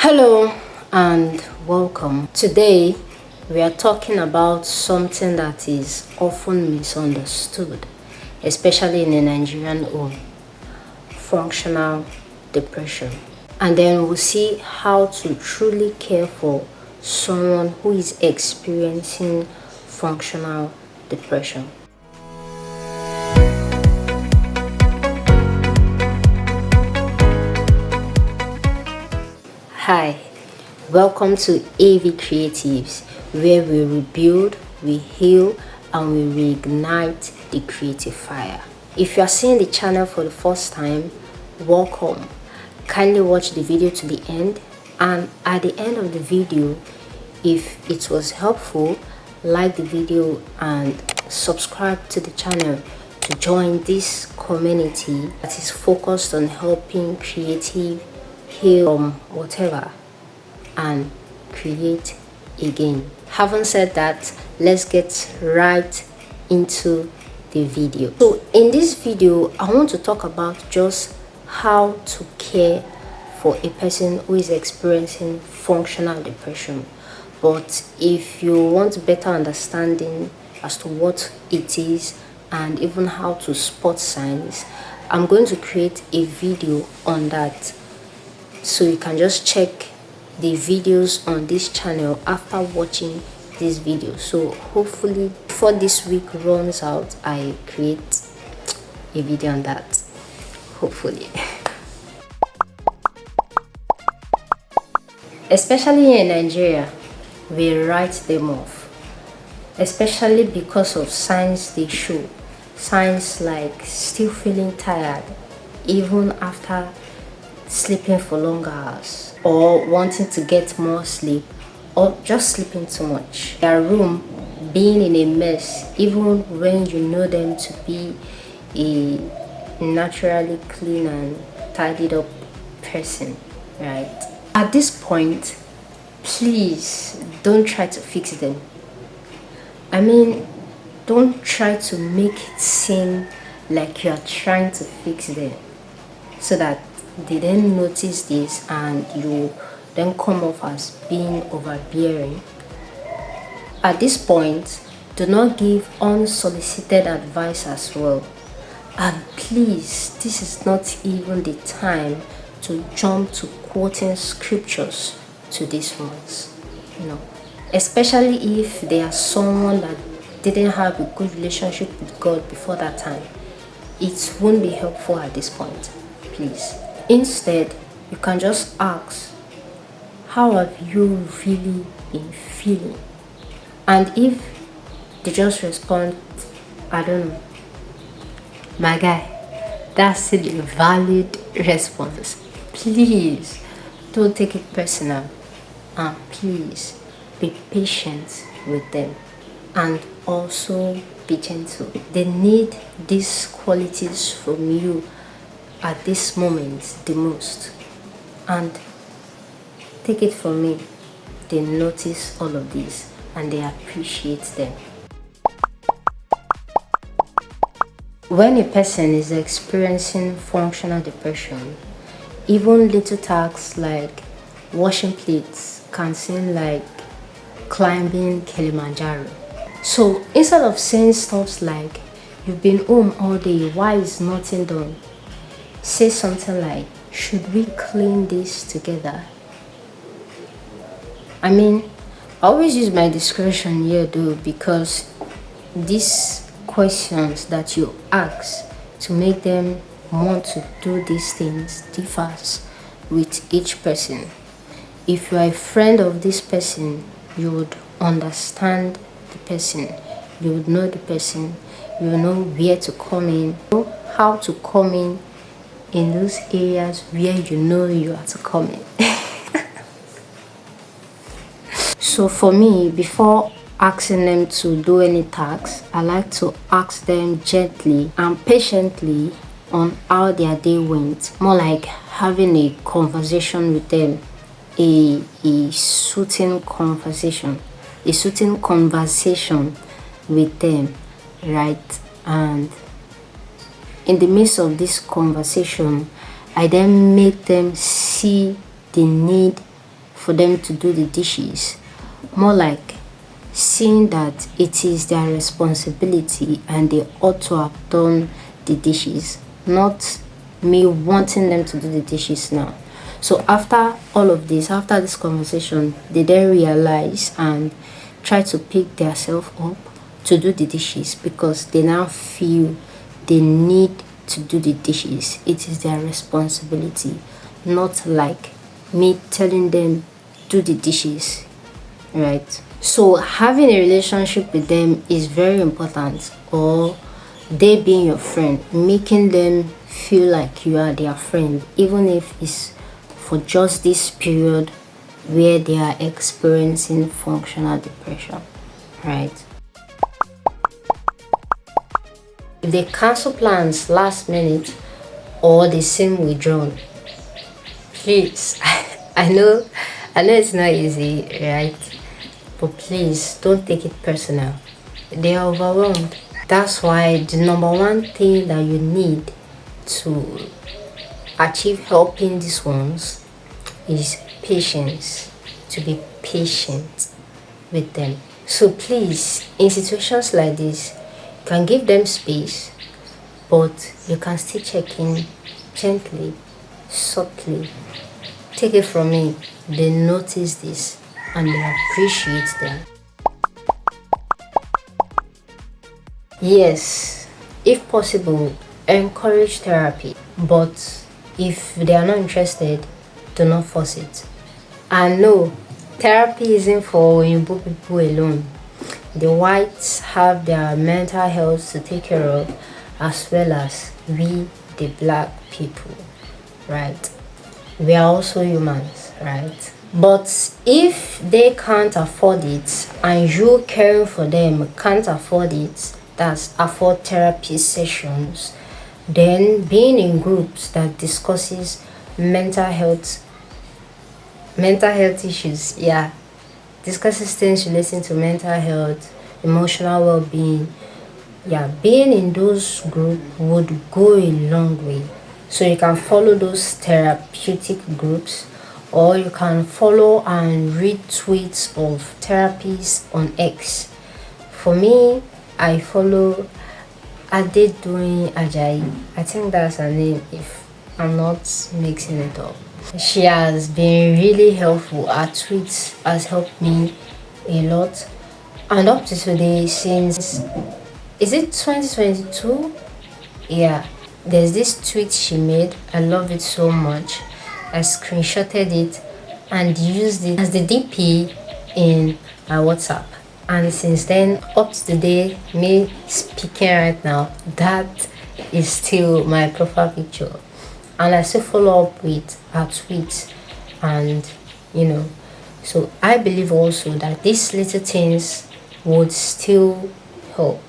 Hello and welcome. Today we are talking about something that is often misunderstood, especially in a Nigerian home: functional depression. And then we'll see how to truly care for someone who is experiencing functional depression. Hi, welcome to AV Creatives, where we rebuild, we heal, and we reignite the creative fire. If you are seeing the channel for the first time, welcome. Kindly watch the video to the end, and at the end of the video, if it was helpful, like the video and subscribe to the channel to join this community that is focused on helping creative heal from whatever and create again. Having said that, let's get right into the video. So in this video, I want to talk about just how to care for a person who is experiencing functional depression. But if you want better understanding as to what it is and even how to spot signs, I'm going to create a video on that, so you can just check the videos on this channel after watching this video. So hopefully before this week runs out, I create a video on that, hopefully. Especially in Nigeria, we write them off, especially because of signs they show. Signs like still feeling tired even after sleeping for longer hours, or wanting to get more sleep, or just sleeping too much. Their room being in a mess even when you know them to be a naturally clean and tidied up person, right? At this point, please don't try to fix them. Don't try to make it seem like you are trying to fix them so that they then notice this and you then come off as being overbearing. At this point, do not give unsolicited advice as well. And please, this is not even the time to jump to quoting scriptures to these ones. Especially if they are someone that didn't have a good relationship with God before that time. It won't be helpful at this point, please. Instead, you can just ask, how have you really been feeling? And if they just respond, I don't know, my guy, that's still a valid response. Please don't take it personal, and please be patient with them, and also be gentle. They need these qualities from you at this moment the most, and take it from me, they notice all of these and they appreciate them. When a person is experiencing functional depression, even little tasks like washing plates can seem like climbing Kilimanjaro. So instead of saying stuff like, you've been home all day, why is nothing done? Say something like, should we clean this together? I always use my discretion here though, because these questions that you ask to make them want to do these things differs with each person. If you are a friend of this person, you would understand the person, you would know the person, you will know where to come in, know how to come in those areas where you know you are to come in. So for me, before asking them to do any tasks, I like to ask them gently and patiently on how their day went. More like having a conversation with them, a soothing conversation with them, right? And in the midst of this conversation, I then make them see the need for them to do the dishes, more like seeing that it is their responsibility and they ought to have done the dishes, not me wanting them to do the dishes now. So after all of this, after this conversation, they then realize and try to pick themselves up to do the dishes because they now feel they need to do the dishes. It is their responsibility, not like me telling them do the dishes, right? So having a relationship with them is very important, or they being your friend, making them feel like you are their friend, even if it's for just this period where they are experiencing functional depression, right? If they cancel plans last minute or they seem withdrawn, please, I know it's not easy, right? But please don't take it personal. They are overwhelmed. That's why the number one thing that you need to achieve helping these ones is patience. To be patient with them. So please, in situations like this, you can give them space, but you can still check in gently, subtly. Take it from me, they notice this and they appreciate them. Yes, if possible, encourage therapy, but if they are not interested, do not force it. And no, therapy isn't for Oyinbo people alone. The whites have their mental health to take care of, as well as we, the black people, right? We are also humans, right? But if they can't afford it and you caring for them can't afford it, that's afford therapy sessions, then being in groups that discusses mental health issues, yeah, discusses things relating to mental health, emotional well-being, yeah, being in those groups would go a long way. So you can follow those therapeutic groups, or you can follow and read tweets of therapies on X. For me, I follow Adedoyin Ajayi. I think that's her name if I'm not mixing it up. She has been really helpful. Her tweets has helped me a lot. And up to today, since is it 2022? Yeah, there's this tweet she made. I love it so much. I screenshotted it and used it as the DP in my WhatsApp. And since then, up to the day, me speaking right now, that is still my profile picture. And I still follow up with her tweets, and so I believe also that these little things would still help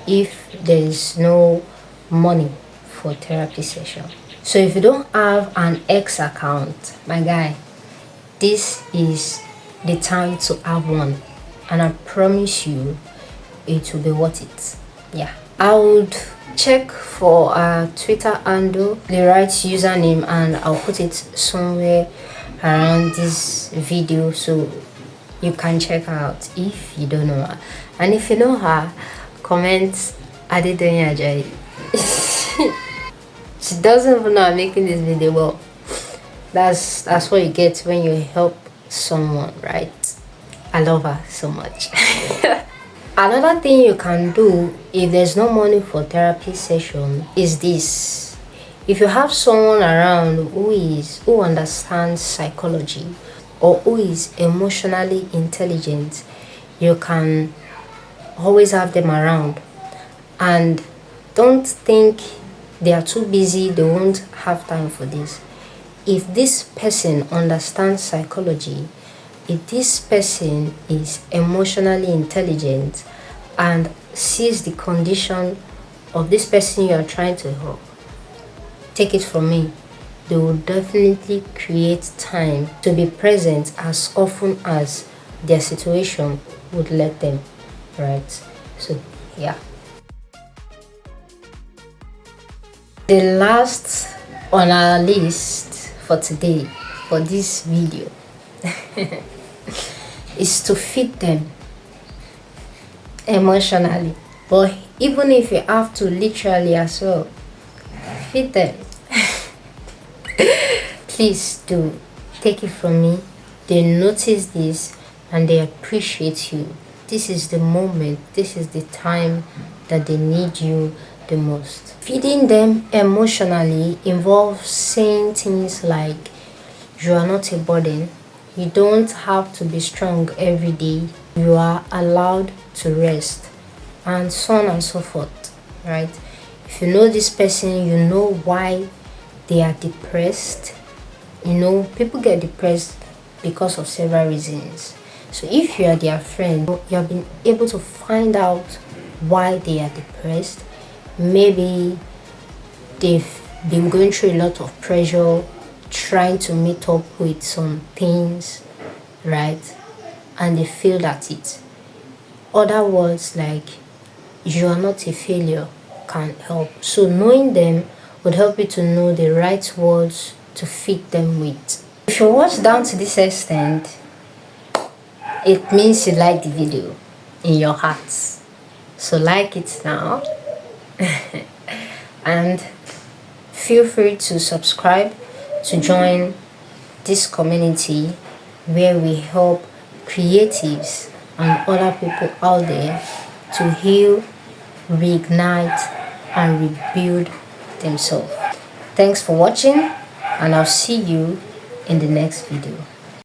if there is no money for therapy session. So if you don't have an X account, my guy, this is the time to have one, and I promise you it will be worth it. Yeah, I would check for a Twitter handle, the right username, and I'll put it somewhere around this video so you can check her out if you don't know her. And if you know her, comment Adedoyin Ajayi. She doesn't even know I'm making this video. Well, that's what you get when you help someone, right? I love her so much. Another thing you can do if there's no money for therapy session is this. If you have someone around who understands psychology or who is emotionally intelligent, you can always have them around. And don't think they are too busy, they won't have time for this. If this person understands psychology, if this person is emotionally intelligent and sees the condition of this person you are trying to help, take it from me, they will definitely create time to be present as often as their situation would let them, right? So yeah, the last on our list for today, for this video, is to feed them emotionally. But even if you have to literally as well, feed them. Please do take it from me. They notice this and they appreciate you. This is the moment, this is the time that they need you the most. Feeding them emotionally involves saying things like, you are not a burden. You don't have to be strong every day. You are allowed to rest, and so on and so forth, right? If you know this person, you know why they are depressed. You know, people get depressed because of several reasons. So if you are their friend, you have been able to find out why they are depressed. Maybe they've been going through a lot of pressure, trying to meet up with some things, right? And they failed at it. Other words like, you are not a failure can help. So knowing them would help you to know the right words to feed them with. If you watch down to this extent, it means you like the video in your heart. So like it now. And feel free to subscribe to join this community where we help creatives and other people out there to heal, reignite, and rebuild themselves. Thanks for watching, and I'll see you in the next video.